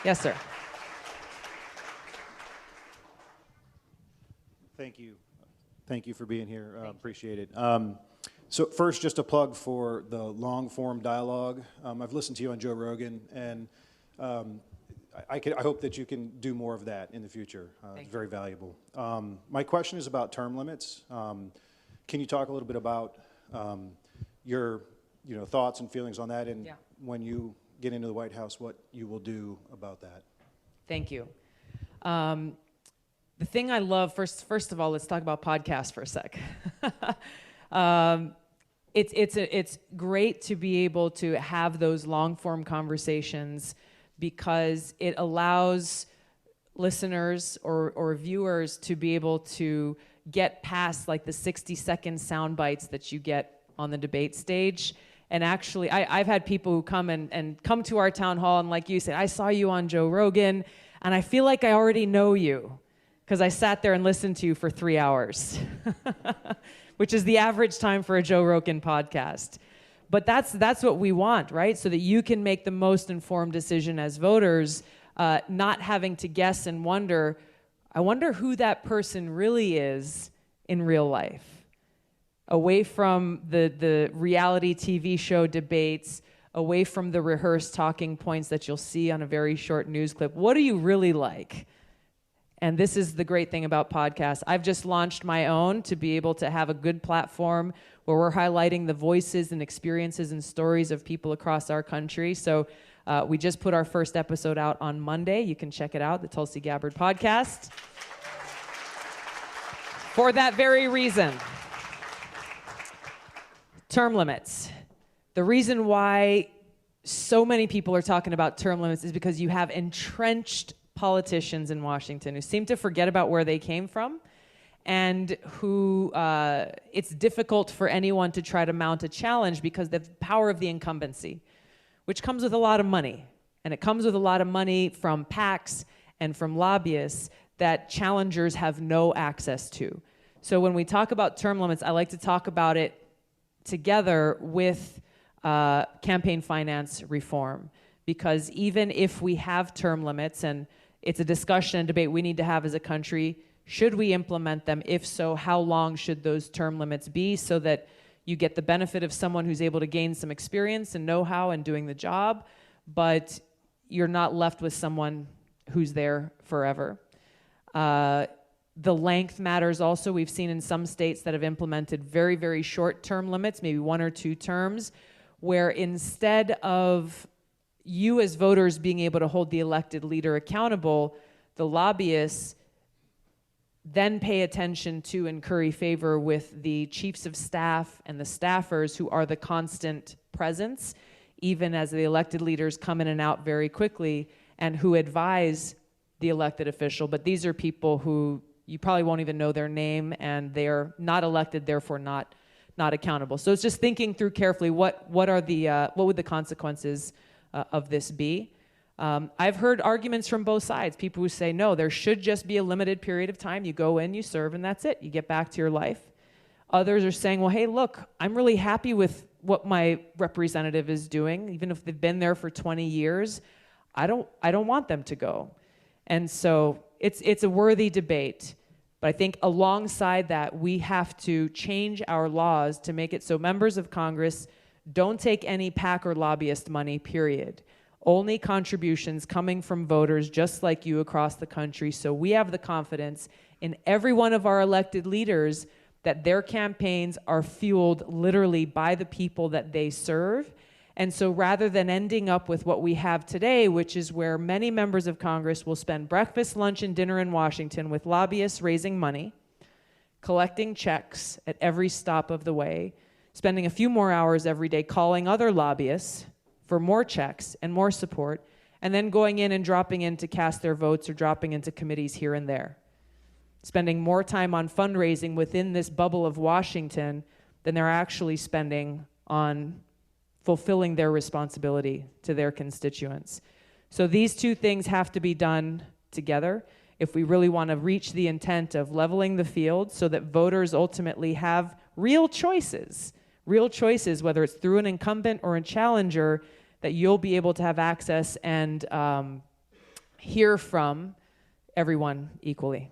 Yes, sir. Thank you. Thank you for being here. Appreciate it. So first, just a plug for the long-form dialogue. I've listened to you on Joe Rogan, and I hope that you can do more of that in the future. It's very valuable. My question is about term limits. Can you talk a little bit about your thoughts and feelings on that, and when you get into the White House, what you will do about that? Thank you. The thing I love, first of all, let's talk about podcasts for a sec. It's great to be able to have those long-form conversations because it allows listeners or viewers to be able to get past like the 60-second sound bites that you get on the debate stage. And actually, I've had people who come and come to our town hall and, like you say, I saw you on Joe Rogan, and I feel like I already know you because I sat there and listened to you for 3 hours, which is the average time for a Joe Rogan podcast. But that's what we want, right? So that you can make the most informed decision as voters, not having to guess and wonder, I wonder who that person really is in real life. Away from the reality TV show debates, away from the rehearsed talking points that you'll see on a very short news clip. What do you really like? And this is the great thing about podcasts. I've just launched my own to be able to have a good platform where we're highlighting the voices and experiences and stories of people across our country. So we just put our first episode out on Monday. You can check it out, the Tulsi Gabbard podcast. For that very reason. Term limits. The reason why so many people are talking about term limits is because you have entrenched politicians in Washington who seem to forget about where they came from and who it's difficult for anyone to try to mount a challenge because the power of the incumbency, which comes with a lot of money. And it comes with a lot of money from PACs and from lobbyists that challengers have no access to. So when we talk about term limits, I like to talk about it together with campaign finance reform. Because even if we have term limits, and it's a discussion and debate we need to have as a country, should we implement them? If so, how long should those term limits be so that you get the benefit of someone who's able to gain some experience and know-how in doing the job, but you're not left with someone who's there forever. The length matters also. We've seen in some states that have implemented very, very short term limits, maybe 1 or 2 terms, where instead of you as voters being able to hold the elected leader accountable, the lobbyists then pay attention to and curry favor with the chiefs of staff and the staffers who are the constant presence, even as the elected leaders come in and out very quickly, and who advise the elected official. But these are people who you probably won't even know their name, and they're not elected, therefore not accountable. So it's just thinking through carefully what would the consequences of this be. I've heard arguments from both sides. People who say, no, there should just be a limited period of time. You go in, you serve, and that's it. You get back to your life. Others are saying, well, hey, look, I'm really happy with what my representative is doing. Even if they've been there for 20 years, I don't want them to go. And so it's a worthy debate. But I think alongside that, we have to change our laws to make it so members of Congress don't take any PAC or lobbyist money, period. Only contributions coming from voters just like you across the country, so we have the confidence in every one of our elected leaders that their campaigns are fueled literally by the people that they serve. And so rather than ending up with what we have today, which is where many members of Congress will spend breakfast, lunch, and dinner in Washington with lobbyists raising money, collecting checks at every stop of the way, spending a few more hours every day calling other lobbyists for more checks and more support, and then going in and dropping in to cast their votes or dropping into committees here and there. Spending more time on fundraising within this bubble of Washington than they're actually spending on fulfilling their responsibility to their constituents. So these two things have to be done together if we really want to reach the intent of leveling the field so that voters ultimately have real choices, whether it's through an incumbent or a challenger, that you'll be able to have access and hear from everyone equally.